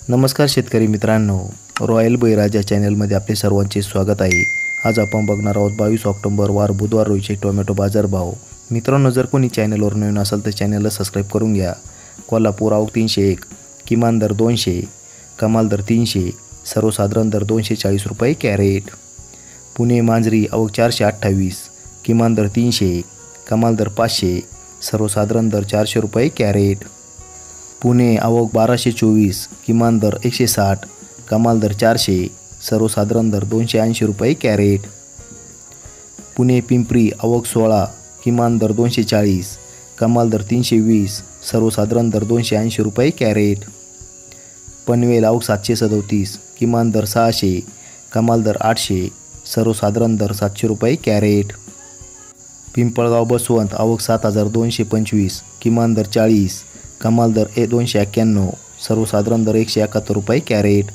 नमस्कार शेतकरी मित्रांनो, रॉयल बळीराजा चॅनलमध्ये आपले सर्वांचे स्वागत आहे। आज आपण बघणार आहोत 22 ऑक्टोबर वार बुधवार रोजीचे टोमॅटो बाजारभाव। मित्रांनो, जर कोणी चॅनलवर नवीन असाल तर चॅनलला सबस्क्राइब करून घ्या। कोल्हापूर आवक 301, किमान दर 200, कमाल दर 300, सर्वसाधारण दर 240 रुपये कॅरेट। पुणे मांजरी आवक 428, किमान दर 300, कमाल दर 500, सर्वसाधारण दर 400 रुपये कॅरेट। पुणे आवक 1224, किमान दर 160, कमाल दर 400, सर्वसाधारण दर 280 रुपये कॅरेट। पुणे पिंपरी आवक 16, किमान दर 240, कमाल दर 320, सर्वसाधारण दर 280 रुपये कॅरेट। पनवेल आवक 737, किमान दर 600, कमाल दर 800, सर्वसाधारण दर 700 रुपये कॅरेट। पिंपळगाव बसवंत आवक 7225, किमान दर 40, कमाल दर 291, सर्वसाधारण दर 171 रुपये कॅरेट।